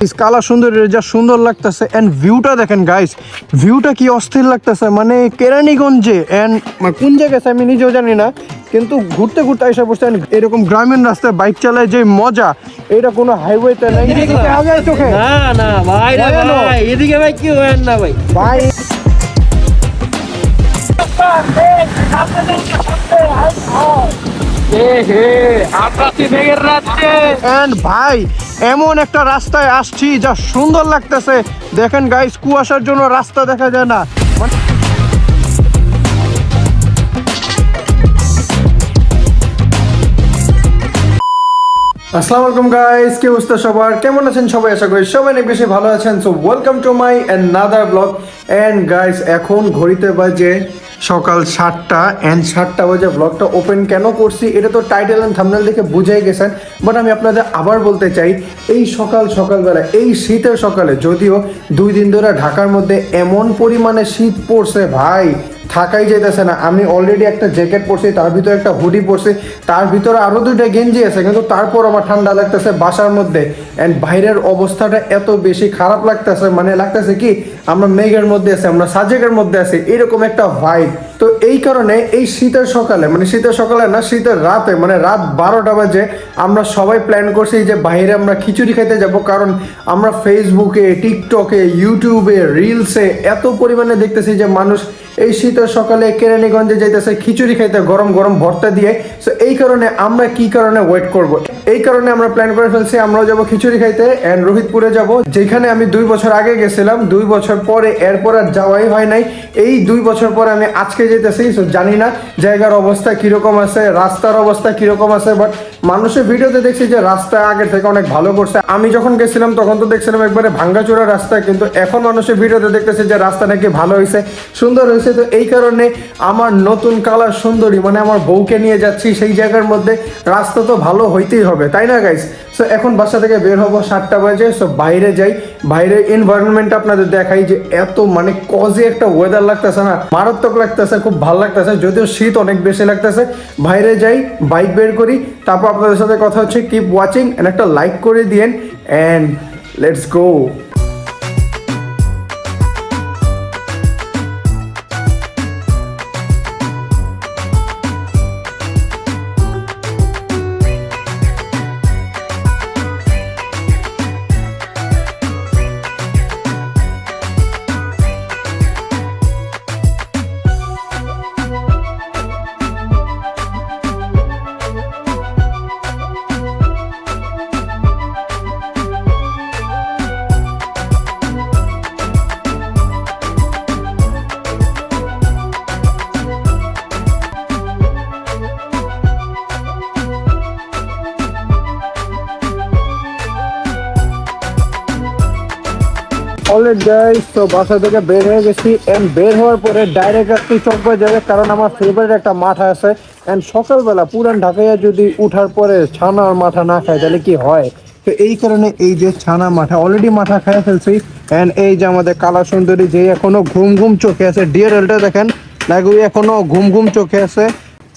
কালা সুন্দরী যা সুন্দর লাগতেছে এন্ড ভিউটা দেখেন গাইস, ভিউটা কি অস্থির লাগতেছে। মানে কেরানীগঞ্জে এন্ড কোন জায়গায় আমি নিজেও জানি না, কিন্তু ঘুরতে ঘুরতে এসে বসছেন এরকম গ্রামীণ রাস্তায় বাইক চালায় যে মজা, এটা কোনো হাইওয়েতে নাই। চোখে না না ভাই, এদিকে ভাই কি হয় না ভাই ভাই ভাই এমন একটা রাস্তায় আসছি যা সুন্দর লাগতেছে। দেখেন গাইস, কুয়াশার জন্য রাস্তা দেখা যায় না। আসসালামু আলাইকুম গাইস, কি অবস্থা সবার, কেমন আছেন সবাই? আশা করি সবাই অনেক বেশি ভালো আছেন। So welcome to my another blog. And guys, এখন ঘড়িতে বাজে সকাল 7টা এন্ড 7টা বাজে ব্লগটা ওপেন কেন করছি এটা তো টাইটেল এন্ড থাম্বনেল দেখে বুঝেই গেছেন, বাট আমি আপনাদের আবার বলতে চাই, এই সকালবেলা এই শীতের সকালে, যদিও 2 দিন ধরে ঢাকার মধ্যে এমন পরিমাণে শীত পড়ছে ভাই, থাকাই যেতেছে না। আমি অলরেডি একটা জ্যাকেট পরছি, তার ভিতরে একটা হুডি পরছি, তার ভিতরে আরও 2টা গেঞ্জি আছে, কিন্তু তারপর আমার ঠান্ডা লাগতেছে বাসার মধ্যে। অ্যান্ড বাইরের অবস্থাটা এত বেশি খারাপ লাগতেছে, মানে লাগতেছে কি আমরা মেঘের মধ্যে আছি, আমরা সাজেকের মধ্যে আছি, এরকম একটা ভাইব। তো এই কারণে এই শীতের সকালে, মানে শীতের সকালে না, শীতের রাতে, মানে রাত 12টা বাজে আমরা সবাই প্ল্যান করছি যে বাইরে আমরা খিচুড়ি খাইতে যাব। কারণ আমরা ফেসবুকে, টিকটকে, ইউটিউবে, রিলসে এত পরিমাণে দেখতেছি যে মানুষ এই শীতের সকালে কেরানীগঞ্জে যাইতেছে খিচুড়ি খাইতে গরম গরম ভর্তা দিয়ে। সো এই কারণে আমরা কি কারণে ওয়েট করব, এই কারণে আমরা প্ল্যান করে ফেলছি আমরাও যাবো খিচুড়ি খাইতে এন্ড রোহিতপুরে যাব, যেখানে আমি 2 বছর আগে গেছিলাম। 2 বছর পরে এরপর আর যাওয়াই হয় নাই। এই 2 বছর পরে আমি আজকে যেতেছি। সো জানি না জায়গার অবস্থা কিরকম আছে, রাস্তার অবস্থা কিরকম আছে, বাট মানুষের ভিডিওতে দেখছি যে রাস্তা আগের থেকে অনেক ভালো করছে। আমি যখন গেছিলাম তখন তো দেখছিলাম একবারে ভাঙ্গাচোরা রাস্তা, কিন্তু এখন মানুষের ভিডিওতে দেখতেছি যে রাস্তা নাকি ভালো হয়েছে, সুন্দর হয়েছে। তো এই কারণে আমার নতুন কালার সুন্দরী, মানে আমার বউকে নিয়ে যাচ্ছি সেই জায়গার মধ্যে, রাস্তা তো ভালো হইতেই হবে, তাই না গাইস? সো এখন বাসা থেকে বের হবো 7টা বাজে। সো বাইরে যাই, বাইরের এনভায়রনমেন্ট আপনাদের দেখাই যে এত মানে কজে একটা ওয়েদার লাগতেছে না, মারাত্মক লাগতেছে, খুব ভালো লাগতেছে, যদিও শীত অনেক বেশি লাগতেছে। বাইরে যাই, বাইক বের করি, তারপর আপনাদের সাথে কথা হচ্ছে। কিপ ওয়াচিং এন্ড একটা লাইক করে দিয়েন and let's go. Already guys, তো বাসা থেকে বের হয়ে গেছি এন্ড বের হওয়ার পরে ডাইরেক্ট আসছি চকবাজার যাবে, কারণ আমার ফেভারিট একটা মাঠ আছে। এন্ড সকালবেলা পুরান ঢাকায় যদি উঠার পরে ছানার মাথা না খায় তাহলে কি হয়? তো এই কারণে এই যে ছানা মাথা, অলরেডি মাথা খাইয়ে ফেলছি। এন্ড এই যে আমাদের কালা সুন্দরী, যে এখনো ঘুম ঘুম চোখে আছে, ডিএরএলটা দেখেন নাকি এখনো ঘুম ঘুম চোখে আছে।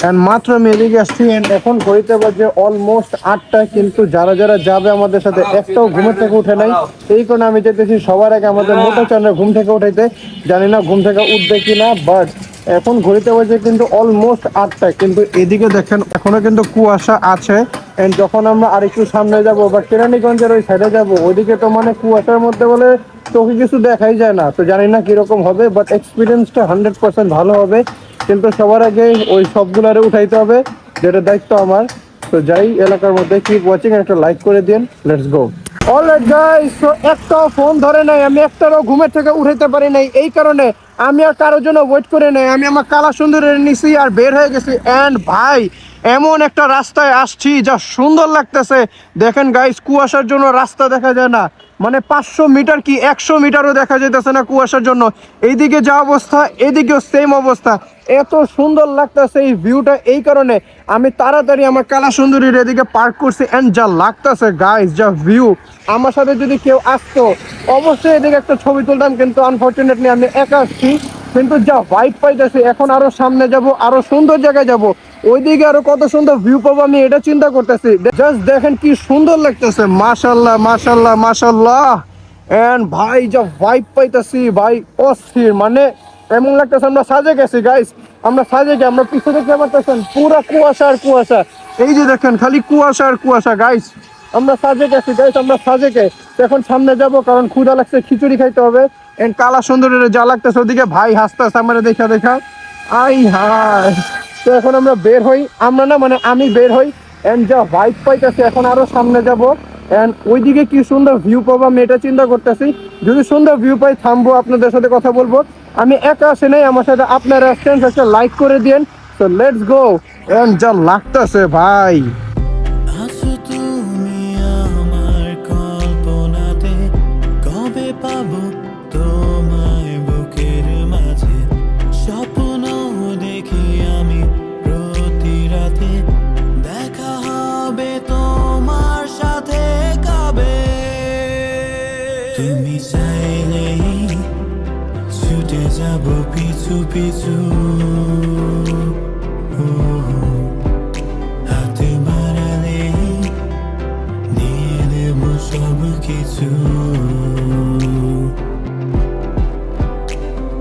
এন্ড মাত্র আমি এদিকে আসছি এন্ড এখন ঘড়িতে বাজে অলমোস্ট 8টা, কিন্তু যারা যারা যাবে আমাদের সাথে একটাও ঘুমের থেকে উঠে নাই। এই কারণে আমি যেতেছি সবার আগে আমাদের মোটা চান্দ্র ঘুম থেকে উঠাইতে। জানি না ঘুম থেকে উঠবে কিনা, বাট এখন ঘড়িতে বাজে কিন্তু অলমোস্ট 8টা, কিন্তু এদিকে দেখেন এখনো কিন্তু কুয়াশা আছে। এন্ড যখন আমরা আরেকটু সামনে যাব বা কেরানীগঞ্জের ওই সাইডে যাব, ওইদিকে তো মানে কুয়াশার মধ্যে বলে চোখে কিছু দেখাই যায় না। তো জানি না কিরকম হবে, বাট এক্সপিরিয়েন্সটা 100% ভালো হবে। কিন্তু সবার আগে ওই সবগুলারে উঠাইতে হবে, যেটা দায়িত্ব আমার। তো যাই এলাকার মধ্যে, কিপ ওয়াচিং, একটা লাইক করে দিন, লেটস গো। অলরাইট গাইস, তো একটাও ফোন ধরে নাই, আমি একটারও ঘুমের থেকে উঠাইতে পারি নাই। এই কারণে আমি আর কারোর জন্য ওয়েট করে নাই, আমি আমার কালা সুন্দরের নিছি আর বের হয়ে গেছি। এন্ড ভাই এমন একটা রাস্তায় আসছি যা সুন্দর লাগতেছে। দেখেন গাইস, কুয়াশার জন্য রাস্তা দেখা যায় না, মানে 500 মিটার কি 100 মিটারও দেখা যাইতেছে না কুয়াশার জন্য। এইদিকে যা অবস্থা এদিকেও সেম অবস্থা, এত সুন্দর লাগতেছে এই ভিউটা। এই কারণে আমি তাড়াতাড়ি আমার কালা সুন্দরীর এদিকে পার্ক করছি। এন্ড যা লাগতেছে গাইস, যা ভিউ, আমার সাথে যদি কেউ আসতো অবশ্যই এদিকে একটা ছবি তুলতাম, কিন্তু আনফর্চুনেটলি আমি একা আসছি। কিন্তু যা ভাইব পাইতেছি, এখন আরো সামনে যাব, আরো সুন্দর জায়গায় যাব। ওইদিকে আরো কত সুন্দর ভিউ পাবো আমি এটা চিন্তা করতেছি। জাস্ট দেখেন কি সুন্দর লাগতেছে, মাশাল্লাহ মাশাল্লাহ মাশাল্লাহ। এন্ড ভাই যা ভাইব পাইতাছি ভাই অস্থির, মানে এমন লাগতেছে আমরা সাজে গেছি গাইস, আমরা সাজে গেছি। আমরা পিছনে দেখতে পারতেছেন পুরা কুয়াশা আর কুয়াশা, এই যে দেখেন খালি কুয়াশা আর কুয়াশা গাইস। আমরা সাজে গেছি গাইস, আমরা সাজে গে এখন সামনে যাব কারণ ক্ষুধা লাগছে, খিচুড়ি খাইতে হবে। এন্ড কালা সুন্দরের যা লাগতেছে ওদিকে ভাই হাসতেছে আমার দেখা দেখা, আই হাই। তো এখন আমরা বের হই, আমরা না মানে আমি বের হই। এন্ড যা ভাইব পাইতেছি এখন আরো সামনে যাব। এন্ড ওইদিকে কি সুন্দর ভিউ পাবো আমি এটা চিন্তা করতেছি। যদি সুন্দর ভিউ পাই থামবো, আপনাদের সাথে কথা বলবো। আমি একা আসে নাই, আমার সাথে আপনারা আসছেন, একটা লাইক করে দিন। তো লেটস গো। এন্ড যা লাগতেছে ভাই, আছো তুমি আমার কল্পনাতে, কবে পাবো তোমায় বুকের মাঝে, স্বপ্ন দেখি আমি প্রতি রাতে, দেখা হবে তোমার সাথে কবে। তুমি চাইলেই ছুটে যাব পিছু পিছু, হাতে বাড়ালে দিয়ে দেব সব কিছু।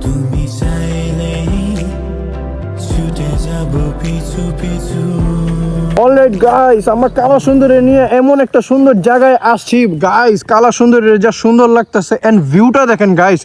তুমি চাইলেই ছুটে যাব পিছু পিছু। অলরাইট গাইস, আমরা কালা সুন্দরী নিয়ে এমন একটা সুন্দর জায়গায় আসছি গাইস। কালা সুন্দরীর যা সুন্দর লাগতেছে এন্ড ভিউটা দেখেন গাইস,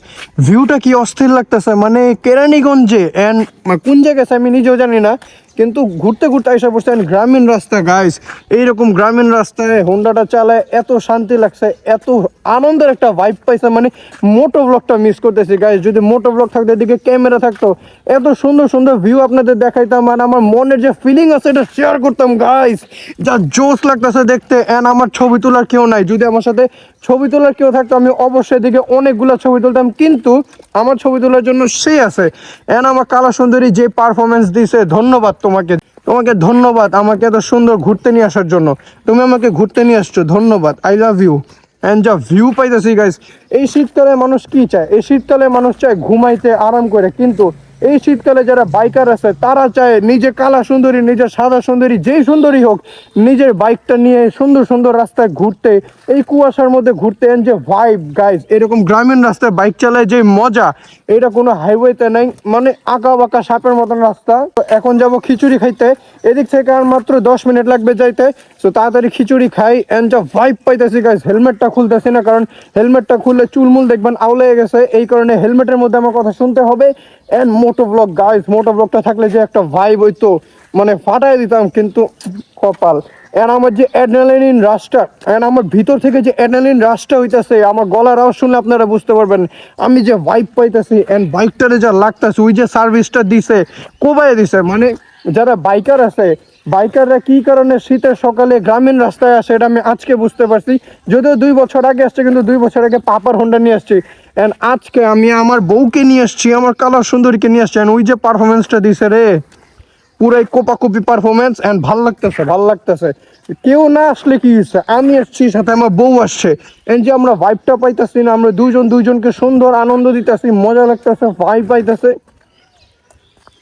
ভিউটা কি অস্থির লাগতেছে, মানে কেরানীগঞ্জে এন্ড কোন জায়গায় আমি নিজেও জানি না, কিন্তু ঘুরতে ঘুরতে এসে পড়ছে। গ্রামীণ রাস্তা গাইস, এইরকম গ্রামীণ রাস্তায় হোন্ডাটা চালায় এত শান্তি লাগছে, এত আনন্দের একটা ভাইব পাইছে। মানে মোটো ব্লগটা মিস করতেছি গাইস, যদি মোটো ব্লগ থাকতো, এদিকে ক্যামেরা থাকতো, এত সুন্দর সুন্দর ভিউ আপনাদের দেখাইতাম আর আমার মনের যে ফিলিং আছে এটা শেয়ার করতাম গাইস। যা জোশ লাগতেছে দেখতে। এন্ড আমার ছবি তোলার কেউ নাই, যদি আমার সাথে ছবি তোলার কেউ থাকতো আমি অবশ্যই এদিকে অনেকগুলো ছবি তুলতাম, কিন্তু আমার ছবি তোলার জন্য সে আছে। এন্ড আমার কালা সুন্দরী যে পারফরমেন্স দিছে, ধন্যবাদ তোমাকে, তোমাকে ধন্যবাদ আমাকে এত সুন্দর ঘুরতে নিয়ে আসার জন্য। তুমি আমাকে ঘুরতে নিয়ে আসছো, ধন্যবাদ, আই লাভ ইউ। এন্ড যা ভিউ পাইতেছি গাইস, এই শীতকালে মানুষ কি চায়? এই শীতকালে মানুষ চায় ঘুমাইতে আরাম করে, কিন্তু এই শীতকালে যারা বাইকার আছে তারা চায় নিজে কালা সুন্দরী, নিজের সাদা সুন্দরী, যেই সুন্দরী হোক, নিজের বাইকটা নিয়ে সুন্দর সুন্দর রাস্তায় ঘুরতে, এই কুয়াশার মধ্যে ঘুরতে। এন্ড যে ভাইব গাইস, এরকম গ্রামীণ রাস্তায় বাইক চালায় যে মজা, এটা কোনো হাইওয়েতে নাই, মানে আঁকা বাঁকা সাপের মতন রাস্তা। তো এখন যাব খিচুড়ি খাইতে, এদিক থেকে আর মাত্র 10 মিনিট লাগবে যাইতে। তো তাড়াতাড়ি খিচুড়ি খাই। এন্ড যা ভাইব পাইতেছি গাইস, হেলমেটটা খুলতেছি না কারণ হেলমেটটা খুললে চুলমুল দেখবেন আউলে গেছে, এই কারণে হেলমেটের মধ্যে আমার কথা শুনতে হবে। এন্ড মোটো ব্লগ গাইস, মোটো ব্লগটা থাকলে যে একটা ভাইব হইতো, মানে ফাটাই দিতাম, কিন্তু কপাল। এন্ড আমার যে অ্যাড্রেনালিন রাশটা, এন্ড আমার ভিতর থেকে যে অ্যাড্রেনালিন রাশটা হইতাছে, আমার গলার আওয়াজ শুনলে আপনারা বুঝতে পারবেন আমি যে ভাইব পাইতেছি। এন্ড বাইকটারে যা লাগতেছে, ওই যে সার্ভিসটা দিছে, কোবাই দিছে। মানে যারা বাইকার আছে, বাইকাররা কি কারণে শীতের সকালে গ্রামীণ রাস্তায় আসে এটা আমি আজকে বুঝতে পারছি। যদিও 2 বছর আগে আসছে, কিন্তু 2 বছর আগে পাপার হোন্ডা নিয়ে আসছি। এন্ড আজকে আমি আমার বউকে নিয়ে আসছি, আমার কালার সুন্দরীকে নিয়ে আসছি। এন্ড ওই যে পারফরমেন্সটা দিছে রে, পুরাই কোপাকুপি পারফরমেন্স। এন্ড ভাল লাগতেছে, ভাল লাগতেছে। কেউ না আসলে কি হচ্ছে, আমি আসছি, সাথে আমার বউ আসছে। এন্ড যে আমরা ভাইবটা পাইতেছি না, আমরা দুইজন দুইজনকে সুন্দর আনন্দ দিতেছি, মজা লাগতেছে, ভাইব পাইতেছে।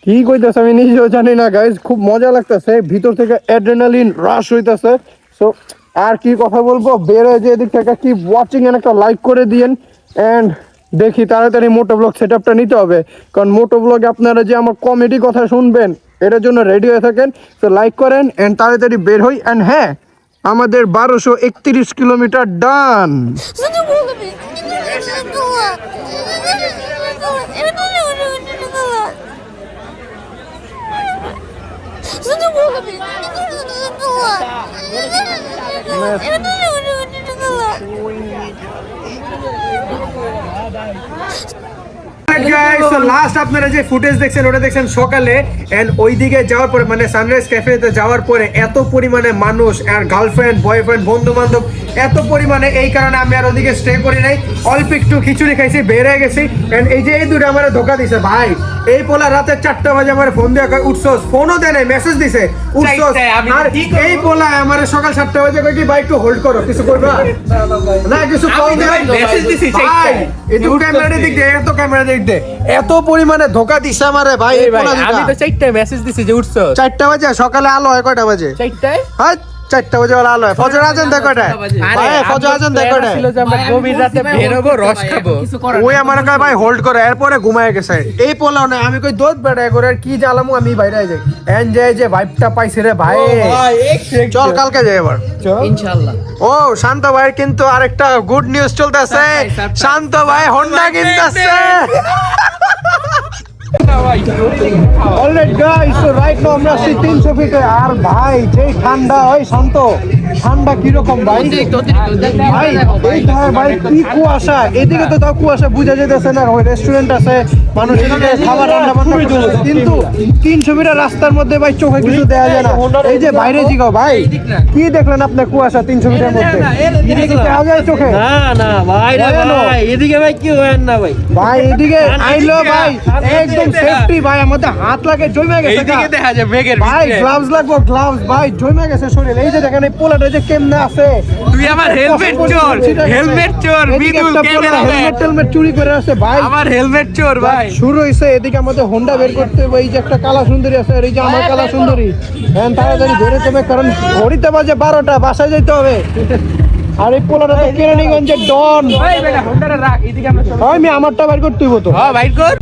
কি কইতেছে আমি নিজেও জানি না গাইজ, খুব মজা লাগতেছে, ভিতর থেকে অ্যাড্রেনালিন রাশ হইতেছে। সো আর কি কথা বলবো, বের হয়ে যে এদিক থেকে কি ওয়াচিং এন্ড একটা লাইক করে দিয়েন। এন্ড দেখি তাড়াতাড়ি মোটো ব্লগ সেট আপটা নিতে হবে, কারণ মোটো ব্লগে আপনারা যে আমার কমেডি কথা শুনবেন এটার জন্য রেডি হয়ে থাকেন। তো লাইক করেন এন্ড তাড়াতাড়ি বের হই। এন্ড হ্যাঁ, আমাদের 1231 কিলোমিটার ডান। লাস্ট আপনারা যে ফুটেজ দেখছেন ওটা দেখছেন সকালে। এন্ড ওইদিকে যাওয়ার পরে মানে সানরাইজ ক্যাফেতে যাওয়ার পরে এত পরিমাণে মানুষ আর গার্লফ্রেন্ড বয়ফ্রেন্ড বন্ধু বান্ধব এত পরিমাণে, এই কারণে আমি আর ওদিকে স্টে করি নাই, অল্প একটু খিচুড়ি খাইছি, বের হয়ে গেছি। এন্ড এই যে এই দুটো আমার ধোকা দিছে ভাই, এই পোলা রাতে 4টা বাজে আমার ফোন দিয়ে কয় উঠছস, ফোনও দেয় নাই, মেসেজ দিছে উঠছস। আর এই পোলা আমার সকাল 7টা বাজে কয় কি ভাই একটু হোল্ড করো, কিছু করবা না, কিছু কল দে, মেসেজ দিছি ভাই। এই তো ক্যামেরা দিক দে, এত ক্যামেরা দিক দে, এত পরিমাণে ধোকা দিছে আমারে ভাই এই পোলা। আমি তো 4টায় মেসেজ দিছি যে উঠছো। 4টা বাজে সকালে আলো হয় কয়টা বাজে? 4টায়? হ্যাঁ 4টা বাজে আলো হয়। ফজর আজান দেয় কয়টায়? ভাই ফজর আজান দেয় কয়টায়? ছিল যে আমরা গভীর রাতে বের হবো, রস খাবো। ওই আমার কয় ভাই হোল্ড করে, এরপরে ঘুমায় গেছে। এই পোলাও না, আমি কই দোদ বেড়া করে আর কি জ্বালামু, আমি বাইরে যাই। এনজয় যে ভাইবটা পাইছি রে ভাই। চল কালকে যাই এবার ইনশাআল্লাহ। ও শান্ত ভাই কিন্তু আরেকটা গুড নিউজ চলতেছে, শান্ত ভাই হোন্ডা কিনতেছে। Alright guys, so right now আমরা আছি 300 ফিটে। আর ভাই যে ঠান্ডা, ওই শান্ত ঠান্ডা কি রকম ভাই, ভাই এই ধারে ভাই কি কুয়াশা, এদিকে তো তাও কুয়াশা বুঝা যেতেছে না। ওই রেস্টুরেন্ট আছে, মানুষ এদিকে খাবার রান্না বান্না করতেছে, কিন্তু 300 মিটার রাস্তার মধ্যে ভাই চোখে কিছু দেখা যায় না। এই যে বাইরে জিগাও ভাই, কি দেখলেন আপনি কুয়াশা 300 মিটার মধ্যে? এদিকে দেখা যায় চোখে? না না ভাই রে ভাই, এদিকে ভাই কি হয় না ভাই? ভাই এদিকে আইলো ভাই, একদম সেফটি ভাই, আমাদের হাত লাগে জমে গেছে। এইদিকে দেখা যায় মেঘের ভাই ভিতরে। গ্লাভস লাগবো, গ্লাভস ভাই জমে গেছে শরীরে। এই যে দেখেন এই পোলাটা যে কেমনে আছে, তুই আমার হেলমেট চোর, হেলমেট চোর, বিদুল ক্যামেরা হেলমেট টেলমেট চুরি করে আছে ভাই। আমার হেলমেট চোর ভাই। শুরু হইছে, এদিকে আমাদের হোন্ডা বের করতে হবে। এই যে একটা কালা সুন্দরী আছে, আর এই যে আমার কালা সুন্দরী, হ্যাঁ তাড়াতাড়ি বেরোতে হবে, কারণ ঘড়িতে বাজে 12টা, বাসায় যেতে হবে। আর এই পোলাটা তো কেরানীগঞ্জের ডন। ভাই বেটা হোন্ডাটা রাখ, এদিকে আমরা চল। আমি আমারটা বের করতে হইব তো। হ্যাঁ বাইট কর।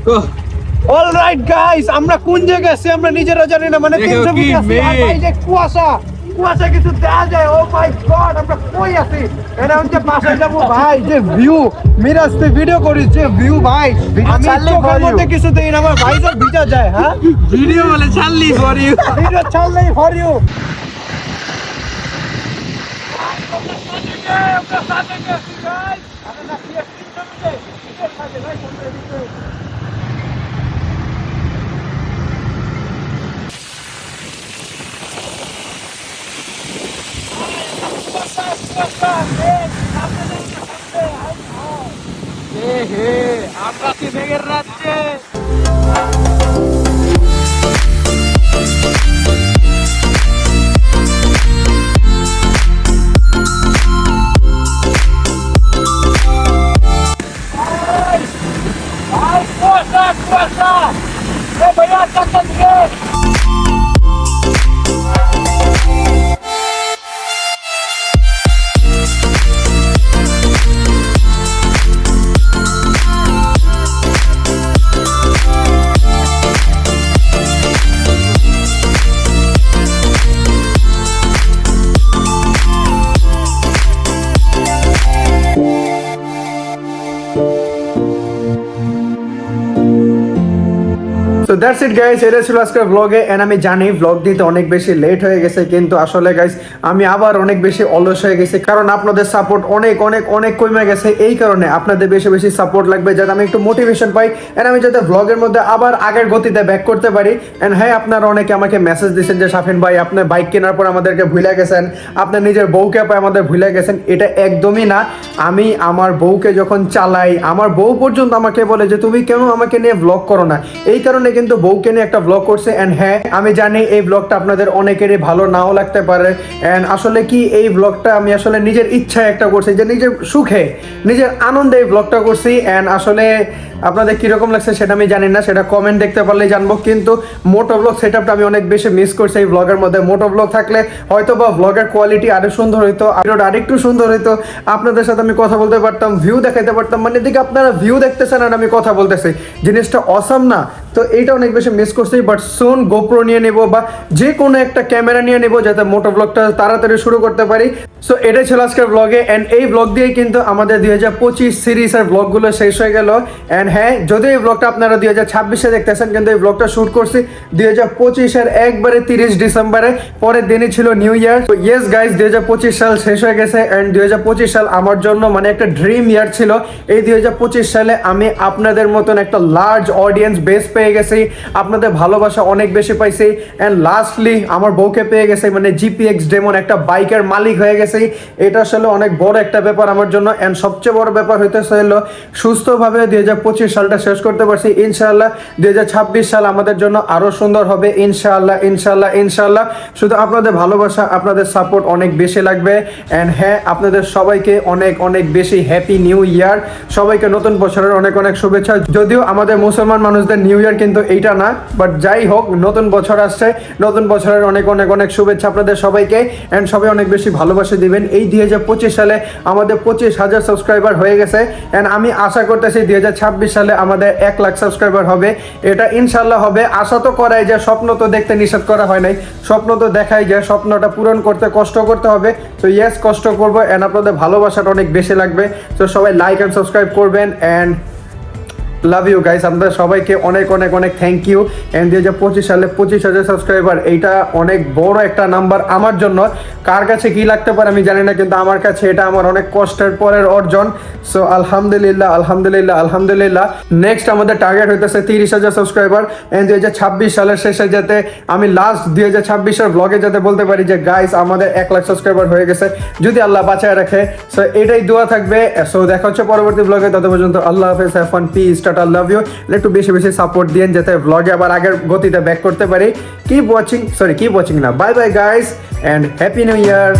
অলরাইট গাইস, আমরা কোন জায়গায় আছি আমরা নিজেরা জানি না, মানে দেখো 300 কি মিটার আছি। আর মেঘ। ভাই যে কুয়াশা, কুয়াশা কিছু দেখা যায়। ও মাই গড, আমরা কই আছি? এটা হচ্ছে বাসায় যাবো ভাই। যে ভিউ, মিরাজতে ভিডিও করি, যে ভিউ ভাই, আমি চোখের মধ্যে কিছু দেই না, আমার ভাই যে ভিজা যায়। হ্যাঁ ভিডিও বলে ছাড়লি ফর ইউ। ভিডিও ছাড়লেই ফর ইউ। আমরা কি মেঘের রাজ্যে। সো দ্যাটস ইট গাইস, এটা ছিল আজকের ব্লগে। এন্ড আমি জানি ব্লগ দিতে অনেক বেশি লেট হয়ে গেছে, কিন্তু আসলে গাইস আমি আবার অনেক বেশি অলস হয়ে গেছি, কারণ আপনাদের সাপোর্ট অনেক অনেক অনেক কমে গেছে। এই কারণে আপনাদের বেশি বেশি সাপোর্ট লাগবে, যাতে আমি একটু মোটিভেশন পাই, এন্ড আমি যাতে ব্লগের মধ্যে আবার আগের গতিতে ব্যাক করতে পারি। এন্ড হ্যাঁ, আপনারা অনেকে আমাকে মেসেজ দিচ্ছেন যে শাফিন ভাই আপনার বাইক কেনার পর আমাদেরকে ভুলে গেছেন, আপনার নিজের বউকে পায় আমাদের ভুলে গেছেন। এটা একদমই না। আমি আমার বউকে যখন চালাই, আমার বউ পর্যন্ত আমাকে বলে যে তুমি কেন আমাকে নিয়ে ব্লগ করো না। এই কারণে কিন্তু বউকে নিয়ে একটা ব্লগ করছে। এন্ড হ্যাঁ, আমি জানি এই ব্লগটা আপনাদের অনেকেরই ভালো নাও লাগতে পারে। এন্ড আসলে কি, এই ব্লগটা আমি আসলে নিজের ইচ্ছায় একটা করছি, যে নিজের সুখে নিজের আনন্দে এই ব্লগটা করছি। এন্ড আসলে আপনাদের কিরকম লাগছে সেটা আমি জানি না, সেটা কমেন্ট দেখতে পারলেই জানবো। কিন্তু মোটো ব্লগ সেটআপটা আমি অনেক বেশি মিস করছি এই ব্লগের মধ্যে। মোটো ব্লগ থাকলে হয়তো বা ব্লগের কোয়ালিটি আরো সুন্দর হইতো, ভিডিওটা আরেকটু সুন্দর হইতো, আপনাদের সাথে আমি কথা বলতে পারতাম, ভিউ দেখাইতে পারতাম। মানে এদিকে আপনারা ভিউ দেখতেছেন আর আমি কথা বলতেছি, জিনিসটা অসাম না? তো এইটা অনেক বেশি মিস করছি। বাট সুন গোপ্রো নিয়ে নেব, বা যে কোনো একটা ক্যামেরা নিয়ে নেব, যাতে মোটো ব্লগটা তাড়াতাড়ি শুরু করতে পারি। সো এটাই ছিল আজকের ব্লগে। অ্যান্ড এই ব্লগ দিয়েই কিন্তু আমাদের 2025 সিরিজের ব্লগগুলো শেষ হয়ে গেল। অ্যান্ড হ্যাঁ, যদি এই ব্লগটা আপনারা 2026-এ দেখতেছেন, কিন্তু এই ব্লগটা শ্যুট করছি 2025-এর একবারে 30 ডিসেম্বরে, পরের দিনই ছিল নিউ ইয়ার। তো ইয়েস গাইজ, 2025 সাল শেষ হয়ে গেছে। অ্যান্ড 2025 সাল আমার জন্য মানে একটা ড্রিম ইয়ার ছিল। এই 2025 সালে আমি আপনাদের মতন একটা লার্জ অডিয়েন্স বেস পেয়ে গেছি। গেছি, আপনাদের ভালোবাসা অনেক বেশি পাইছি। অ্যান্ড লাস্টলি আমার বউকে পেয়ে গেছে, মানে জিপিএক্স ডেমন একটা বাইকের মালিক হয়ে গেছে। এটা আসলে অনেক বড় একটা ব্যাপার আমার জন্য। অ্যান্ড সবচেয়ে বড় ব্যাপার হইতেছে হলো সুস্থভাবে 2025 সালটা শেষ করতে পারছি। ইনশাআল্লাহ 2026 সাল আমাদের জন্য আরও সুন্দর হবে, ইনশাআল্লাহ ইনশাআল্লাহ ইনশাআল্লাহ। শুধু আপনাদের ভালোবাসা, আপনাদের সাপোর্ট অনেক বেশি লাগবে। অ্যান্ড হ্যাঁ, আপনাদের সবাইকে অনেক অনেক বেশি হ্যাপি নিউ ইয়ার। সবাইকে নতুন বছরের অনেক অনেক শুভেচ্ছা। যদিও আমাদের মুসলমান মানুষদের নিউ ইয়ার কিন্তু এইটা না, বাট যাই হোক, নতুন বছর আসছে, নতুন বছরের অনেক অনেক অনেক শুভেচ্ছা আপনাদের সবাইকে। অ্যান্ড সবাই অনেক বেশি ভালোবাসা দিবেন। এই 2025 সালে আমাদের 25,000 সাবস্ক্রাইবার হয়ে গেছে। অ্যান্ড আমি আশা করতেছি 2026 সালে আমাদের 1 লাখ সাবস্ক্রাইবার হবে। এটা ইনশাল্লাহ হবে। আশা তো করাই যায়, স্বপ্ন তো দেখতে নিষেধ করা হয় নাই, স্বপ্ন তো দেখাই যায়। স্বপ্নটা পূরণ করতে কষ্ট করতে হবে। তো ইয়েস, কষ্ট করবো। অ্যান্ড আপনাদের ভালোবাসাটা অনেক বেশি লাগবে। তো সবাই লাইক অ্যান্ড সাবস্ক্রাইব করবেন। অ্যান্ড লাভ ইউ গাইস, আপনাদের সবাইকে অনেক অনেক অনেক থ্যাংক ইউ। অ্যান্ড 2025 সালে 25,000 সাবস্ক্রাইবার, এইটা অনেক বড় একটা নাম্বার আমার জন্য। কার কাছে কি লাগতে পারে আমি জানি না, কিন্তু আমার কাছে এটা আমার অনেক কষ্টের পরের অর্জন। সো আলহামদুলিল্লাহ আলহামদুলিল্লাহ আলহামদুলিল্লাহ। নেক্সট আমাদের টার্গেট হইতেছে 30,000 সাবস্ক্রাইবার। অ্যান্ড 2026 সালের শেষে যাতে আমি লাস্ট 2026-এর ব্লগে যাতে বলতে পারি যে গাইস আমাদের 1 লাখ সাবস্ক্রাইবার হয়ে গেছে, যদি আল্লাহ বাঁচায় রাখে। সো এটাই দোয়া থাকবে। সো দেখা হচ্ছে পরবর্তী ব্লগে। তত পর্যন্ত আল্লাহ হাফেজ, have fun, peace, tata, love you. একটু বেশি বেশি সাপোর্ট দিন যাতে ব্লগে আবার আগের গতিতে ব্যাক করতে পারি। কিপ ওয়াচিং না, bye bye guys, and happy new year.